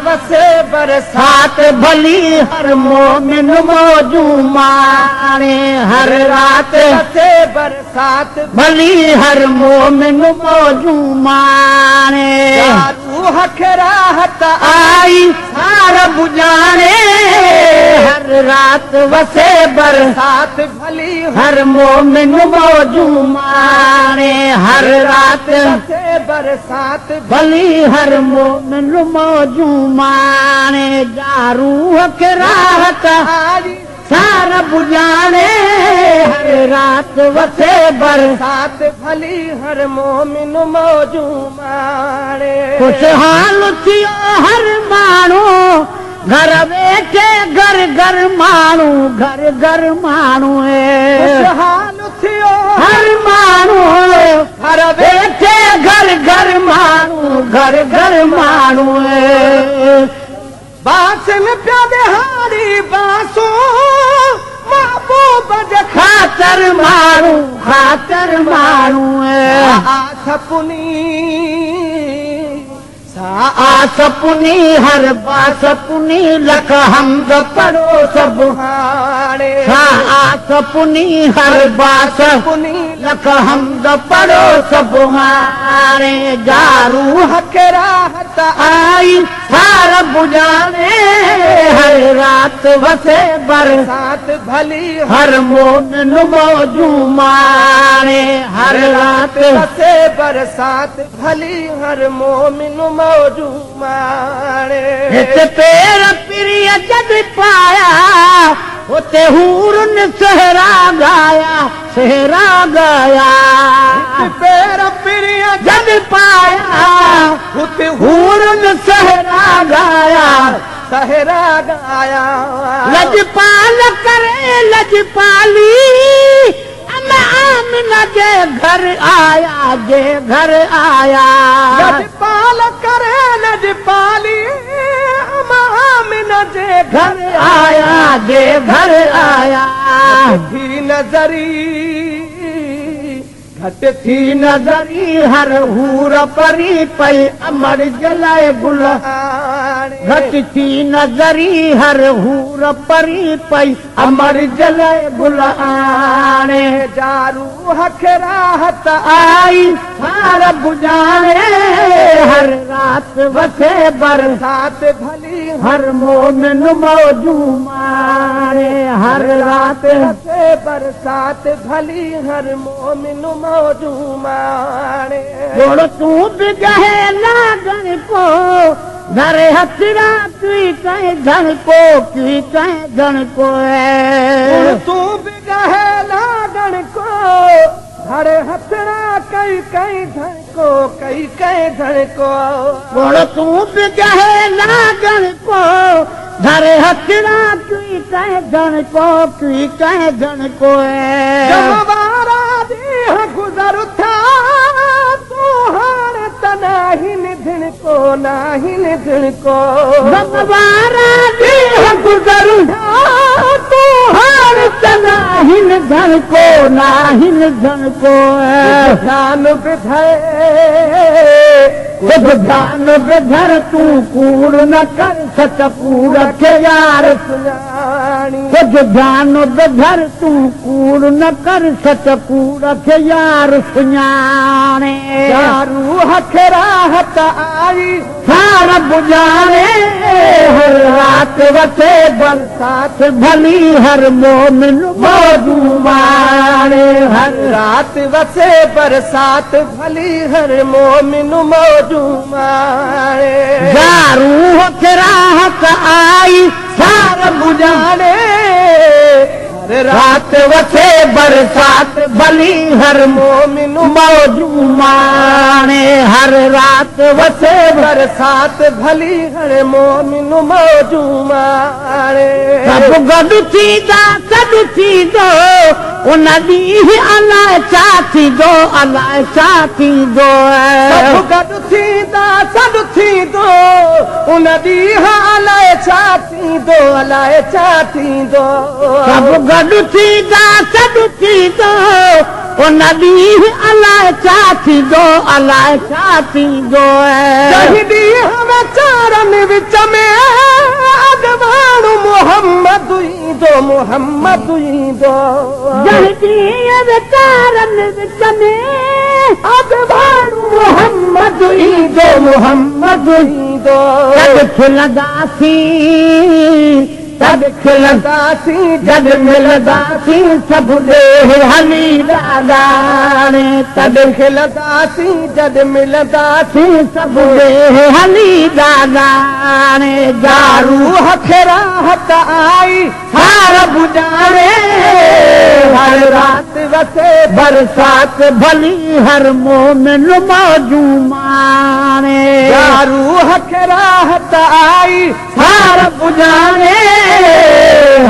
वसे बरसात भली हर मोमिन मौजू माणे हर रात वसे बरसात भली हर मोमिन मौजू माणे रूह खे राहत आई सार बुझाणे हर रात वसे बरसात भली हर मोमिन मौजू माणे हर रात वसे बरसात भली हर मोमिन मौजू माणे जा रूह खे राहत आई सार बुझाणे हर रात वसे बरसात भली हर मोमिन मौजू माणे खुशहाल थियो हर माण्हू घर वेठे घर घर माण्हू घर घर माण्हू खुशहाल थियो हर माण्हू घर वेठे घर घर माण्हू घर घर माण्हू बासन पिया दिहाड़ी बासो महबूब जे खातर माण्हू सपुनी हर बासपुनी लख हमद पढ़ो सब हाणे सपुनी हर बासपुनी लख हमद पढ़ो सब हाणे जा रूह खे राहत आई सार बुझाणे हर रात वसे बरसात भली हर मोमिन मौजू माणे हर रात वसे बरसात भली हर मोमिन मौजू माणे हिते पेर पिरिय जद पाया उते हूरन सहरा गाया पेर पिरिय जद पाया उते हूरन सहरा गाया लजपाल करे लजपाली आमिना जे घर आया लजपाल करे लजपाली आमिना जे घर आया थी नजरी घट थी नजरी हर हूर परी पई अमर जलाए गुल घट थी नजरी हर हूर परी पई अमर जलाए गुल आणे जारू हख राहत आई सार बुझाणे हर रात वसे बरसात भली हर मोमिन मौजू माणे हर रात वसे बरसात भली हर मोमिन मौजू माणे तूं बि गहे लागण को घर हथरा तुई कहीं धन को तूं बि गहे लागण को घर हथरा कई धन को तूं बि गहे लागण को घर हथरा तुई कहीं धन को गुज़र था तू हाणे त नाहिन धन को गमवारा ॾींह गुज़र था तू हाणे त नाहिन धन को ध्यान बिधर तूं कूड़ न कर सच कूड़ खे यार सुञाणी ध्यान बिधर तूं कूड़ न कर सच कूड़ खे यार सुञाणे रूह खे राहत आई सार बुझाणे हर रात वसे बरसात भली हर मोमिन मौजू माणे हर रात वसे बरसात भली हर मोमिन मौजू माणे रूह खे राहत आई सार बुझाणे रात वसे बरसात भली हर मोमिन मौजू माणे हर रात वसे बरसात भली हर मोमिन मौजू माणे सब गॾु थींदा उन ॾींहुं अलाए छा थींदो सब गॾु थींदा उन ॾींहुं अलाए छा थींदो सब गॾु थींदा उन ॾींहुं अलाए छा थींदो अलाए छा थींदो जंहिं ॾींहं वीचारनि विच में अॻवानु मोहम्मद ईंदो मोहम्मद ईंदो जंहिं ॾींहुं वीचारनि विच में अॻवानु मोहम्मद ईंदो मोहम्मद ईंदो तॾ खिलंदासीं तॾ खिलंदासीं जॾ मिलंदासीं सभु ॾे हली ॾाॾाणे तॾ खिलंदासीं जॾ मिलंदासीं सभु ॾे हली ॾाॾाणे दारू हथ आई हार बुॼाणे हर रात वसे बरसात भली हर मोमिन मौजू माणे दारू हथ आई हार बुॼाणे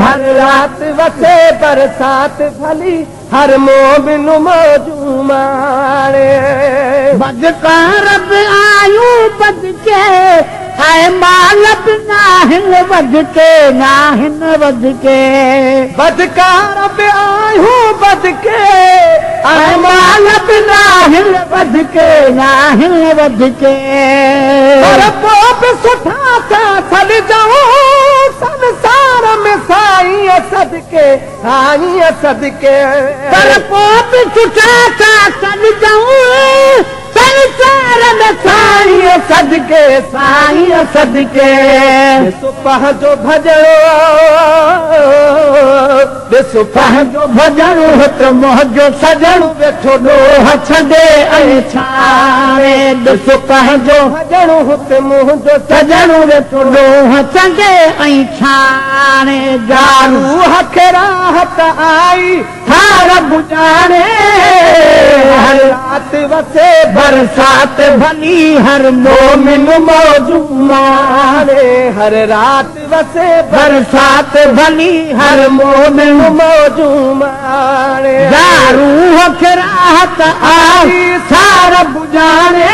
हर रात वसे बरसात भली हर मोमिन मौजू माणे बदकार बि आयूं बद के ऐं माल बि नाहिनि वध के नाहिनि वध के बदकार बि आयूं बद के ऐं माल बि नाहिनि वध के नाहिनि वध के पर पोइ बि सुठा था सॾिजऊं संसार में साईं सदके साईं सदके पर पोइ बि सुठा था सॾिजऊं संसार में साईं सदके साईं सदके ॾिसो पंहिंजो भॼो ॾिसो पंहिंजो भॼण त मुंहिंजो सजण वेठो ॾोह छॾे ऐं छाणे ॾिसो पंहिंजो भॼण हुते मुंहिंजो सजण वेठो ॾोह छॾे ऐं छाणे दारू हथ आई हार बुॼाणे हर रात वसे बरसात भली हर मोमिन मौजू माणे हर रात वसे बरसात भली हर मोमिन मौजू माणे दारू राहत आई सार बुॼाणे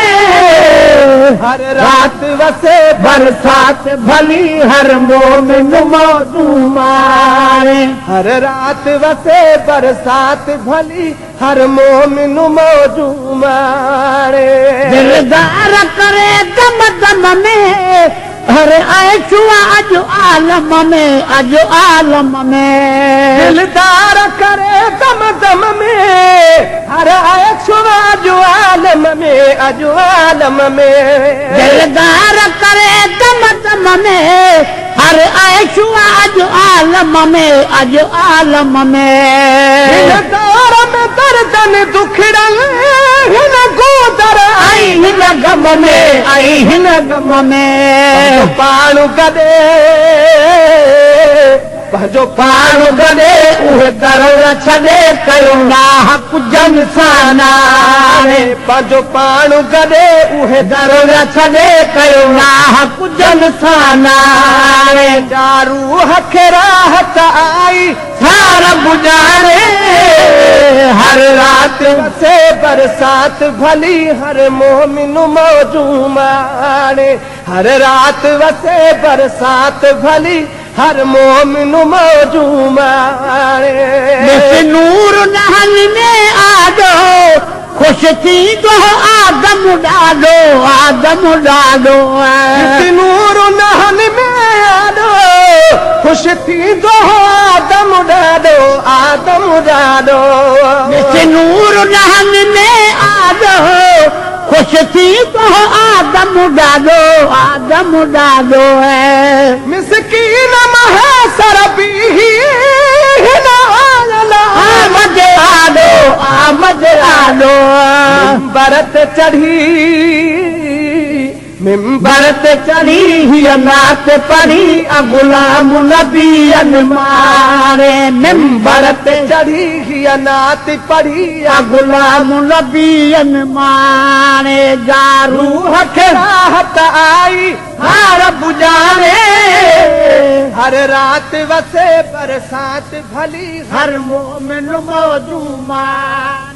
हर रात वसे बरसात भली हर मोमिन मौजू माणे हर रात वसे बरसात भली हर मोमिन मौजू माणे दिलदार करे दम दम में हर आयशु अॼु आलम में अॼु आलम में दिलदार करे दम दम में हर आयशु अॼु आलम में अॼु आलम में दिलदार करे दम दम में हर आयशु अॼु आलम में अॼु आलम में दिलदार में दर्दन दुखड़न हिन गोदर आई हिन गम में आई हिन गम में पाणू गॾे पंहिंजो पाणू गॾे उहे दर छॾे कयो नाह कुझनि सां नाणे पंहिंजो पाणू गॾे उहे दर छॾे कयो नाह कुझनि सां नाणे दारू राहत आई सार बुॼाणे हर रात वसे बरसात भली हर मोमिन मौजू माणे हर रात वसे बरसात भली हर मोमिन मौजू माणे नूर नहन में आॾो ख़ुशि थींदो आदम ॾाढो आदम ॾाढो नूर नहन में आॾो ख़ुशि थींदो आदम ॾाढो आदम ॾाढो नूर नहन में आॾो ख़ुशि थींदो आदम ॾाढो आदम ॾाढो मिसकीन महसर बि हिन आमद आॾो आमद आॾो भरत चढ़ी मिंबर ते चढ़ी हीअ नात पढ़ी गुलाम नबीअनि माणे मिंबर ते चढ़ी हीअ नात पढ़ी गुलाम नबीअनि माणे जारू राहत आई हार बुॼाणे हर रात वसे बरसात भली हर मोमिन मौजू माणे